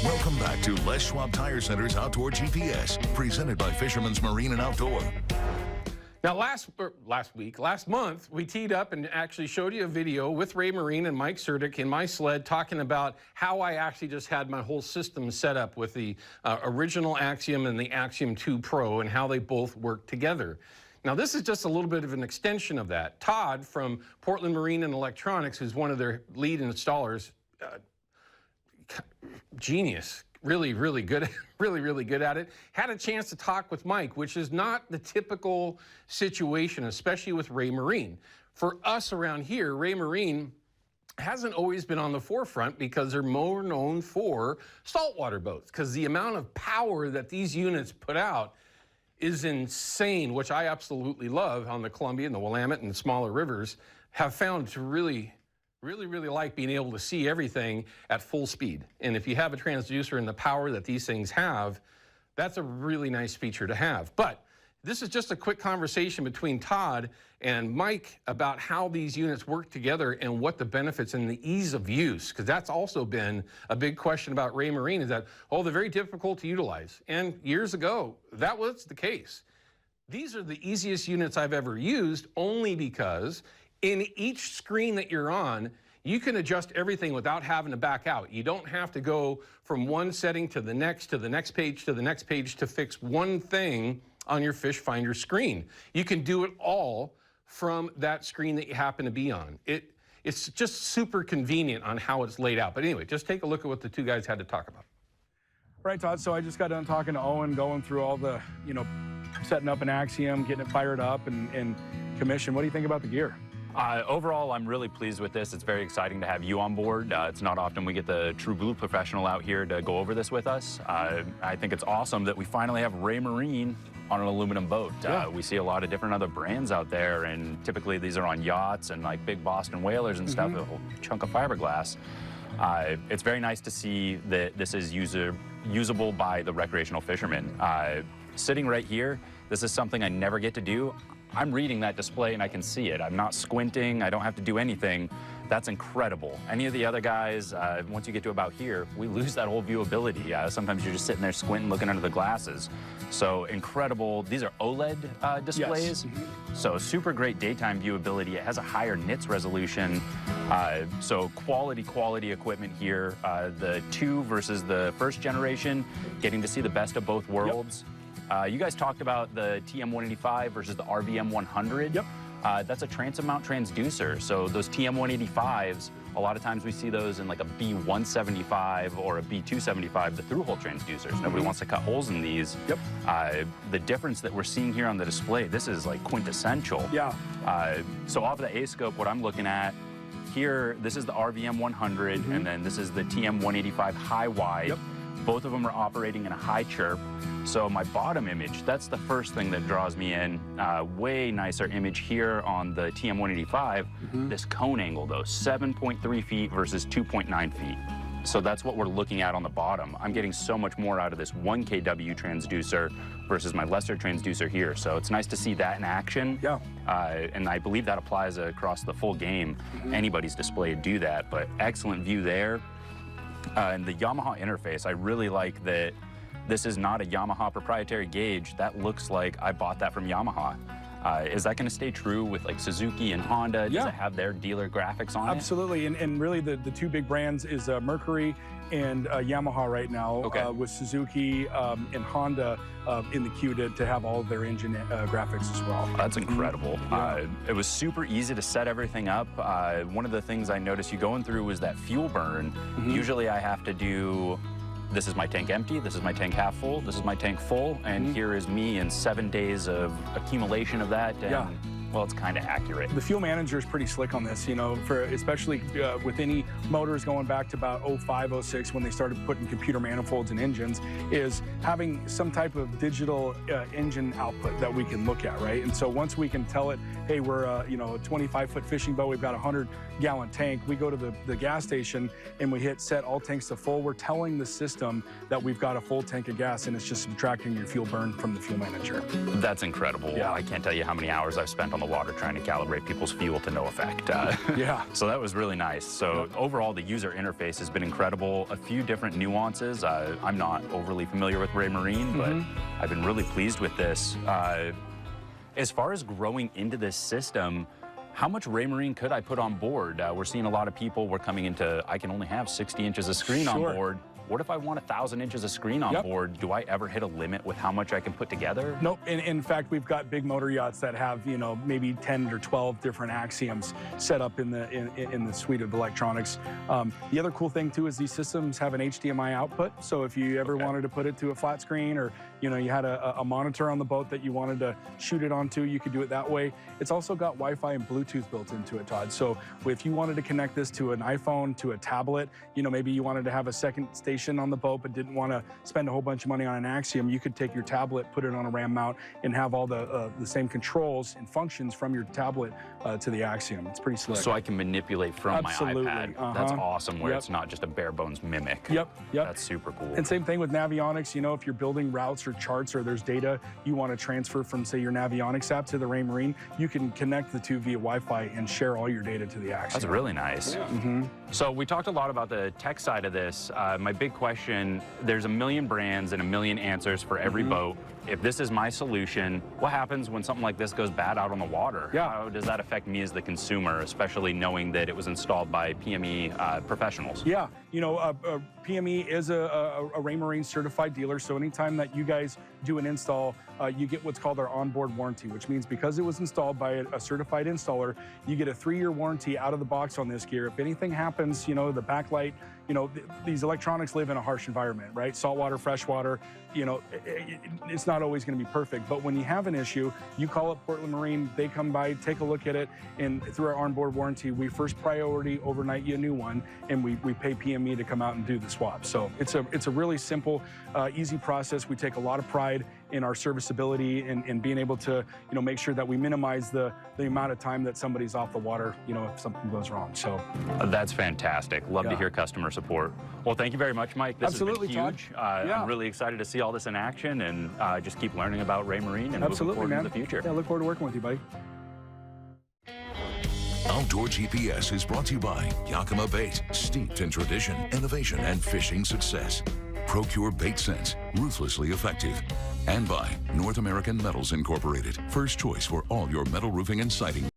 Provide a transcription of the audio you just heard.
Welcome back to Les Schwab Tire Center's Outdoor GPS, presented by Fisherman's Marine and Outdoor. Now, last month, we teed up and actually showed you a video with Raymarine and Mike Surdick in my sled talking about how I actually just had my whole system set up with the original Axiom and the Axiom 2 Pro and how they both work together. Now, this is just a little bit of an extension of that. Todd from Portland Marine and Electronics, who's one of their lead installers, genius. Really good, really good at it. Had a chance to talk with Mike, which is not the typical situation, especially with Raymarine. For us around here, Raymarine hasn't always been on the forefront because they're more known for saltwater boats, because the amount of power that these units put out is insane, which I absolutely love on the Columbia and the Willamette and the smaller rivers, have found to really like being able to see everything at full speed. And if you have a transducer and the power that these things have, that's a really nice feature to have. But this is just a quick conversation between Todd and Mike about how these units work together and what the benefits and the ease of use, because that's also been a big question about Raymarine, is that, oh, they're very difficult to utilize. And years ago, that was the case. These are the easiest units I've ever used, only because in each screen that you're on, you can adjust everything without having to back out. You don't have to go from one setting to the next page, to the next page to fix one thing on your fish finder screen. You can do it all from that screen that you happen to be on. It's just super convenient on how it's laid out. But anyway, just take a look at what the two guys had to talk about. Right, Todd, so I just got done talking to Owen, going through all the, setting up an Axiom, getting it fired up and commission. What do you think about the gear? Overall, I'm really pleased with this. It's very exciting to have you on board. It's not often we get the true blue professional out here to go over this with us. I think it's awesome that we finally have Raymarine on an aluminum boat. Yeah. We see a lot of different other brands out there, and typically these are on yachts and like big Boston whalers and stuff, a whole chunk of fiberglass. It's very nice to see that this is usable by the recreational fishermen. Sitting right here, this is something I never get to do. I'm reading that display and I can see it. I'm not squinting, I don't have to do anything. That's incredible. Any of the other guys, once you get to about here, we lose that whole viewability. Sometimes you're just sitting there squinting, looking under the glasses. So incredible. These are OLED displays. Yes. So super great daytime viewability. It has a higher nits resolution. So quality equipment here. The 2 versus the first generation, getting to see the best of both worlds. Yep. You guys talked about the TM185 versus the RVM100. Yep. That's a transom mount transducer. So those TM185s, a lot of times we see those in like a B175 or a B275, the through-hole transducers. Nobody wants to cut holes in these. Yep. The difference that we're seeing here on the display, this is like quintessential. Yeah. So off of the A-scope, what I'm looking at here, this is the RVM100, and then this is the TM185 high-wide. Yep. Both of them are operating in a high chirp. So my bottom image, that's the first thing that draws me in. Way nicer image here on the TM185. This cone angle though, 7.3 feet versus 2.9 feet. So that's what we're looking at on the bottom. I'm getting so much more out of this 1 kW transducer versus my lesser transducer here. So it's nice to see that in action. Yeah. And I believe that applies across the full game. Anybody's display would do that, but excellent view there. And the Yamaha interface, I really like that this is not a Yamaha proprietary gauge. That looks like I bought that from Yamaha. Is that going to stay true with like Suzuki and Honda? Does it have their dealer graphics on it? Absolutely, and really the two big brands is Mercury and Yamaha right now, with Suzuki and Honda in the queue to have all of their engine graphics as well. That's incredible. It was super easy to set everything up. One of the things I noticed you going through was that fuel burn. Usually I have to do, this is my tank empty, this is my tank half full, this is my tank full, and here is me in 7 days of accumulation of that. And, well, it's kind of accurate. The fuel manager is pretty slick on this, for especially with any motors going back to about 05, 06 when they started putting computer manifolds in engines, is having some type of digital engine output that we can look at, right? And so once we can tell it, hey, we're a 25-foot fishing boat, we've got a 100-gallon tank, we go to the gas station and we hit set all tanks to full, we're telling the system that we've got a full tank of gas, and it's just subtracting your fuel burn from the fuel manager. That's incredible. Yeah. I can't tell you how many hours I've spent on the water trying to calibrate people's fuel to no effect. Yeah. So that was really nice. So overall, the user interface has been incredible. A few different nuances. I'm not overly familiar with Raymarine, but I've been really pleased with this. As far as growing into this system, how much Raymarine could I put on board? We're seeing a lot of people, we're coming into, I can only have 60 inches of screen on board. What if I want 1,000 inches of screen on board? Do I ever hit a limit with how much I can put together? Nope. In fact, we've got big motor yachts that have, you know, maybe 10 or 12 different axioms set up in the suite of electronics. The other cool thing too is these systems have an HDMI output. So if you ever wanted to put it to a flat screen, or you know, you had a monitor on the boat that you wanted to shoot it onto, you could do it that way. It's also got Wi-Fi and Bluetooth built into it, Todd. So if you wanted to connect this to an iPhone, to a tablet, you know, maybe you wanted to have a second station on the boat but didn't want to spend a whole bunch of money on an axiom, you could take your tablet, put it on a RAM mount, and have all the same controls and functions from your tablet to the axiom. It's pretty slick. So I can manipulate from my iPad. That's awesome, where it's not just a bare bones mimic. That's super cool. And same thing with Navionics. You know, if you're building routes or charts, or there's data you want to transfer from, say, your Navionics app to the Raymarine, you can connect the two via Wi-Fi and share all your data to the axiom. That's really nice. So we talked a lot about the tech side of this. My big question, there's a million brands and a million answers for every boat. If this is my solution, what happens when something like this goes bad out on the water? How does that affect me as the consumer, especially knowing that it was installed by PME professionals? Yeah, you know, PME is a Raymarine certified dealer, so anytime that you guys do an install, you get what's called our onboard warranty, which means because it was installed by a certified installer, you get a 3-year warranty out of the box on this gear. If anything happens, you know, the backlight, you know, these electronics live in a harsh environment, right? Saltwater, freshwater, you know, it's not always going to be perfect. But when you have an issue, you call up Portland Marine, they come by, take a look at it, and through our onboard warranty, we first priority overnight you a new one, and we pay PME to come out and do the swap. So it's a really simple, easy process. We take a lot of pride in our serviceability and being able to, you know, make sure that we minimize the amount of time that somebody's off the water, you know, if something goes wrong. So that's fantastic. Love to hear customer support. Well, thank you very much, Mike. This has been huge. I'm really excited to see all this in action, and just keep learning about Raymarine and moving forward in the future. Yeah, look forward to working with you, buddy. Outdoor GPS is brought to you by Yakima Bait, steeped in tradition, innovation, and fishing success. Procure Bait Sense, ruthlessly effective. And by North American Metals Incorporated, first choice for all your metal roofing and siding.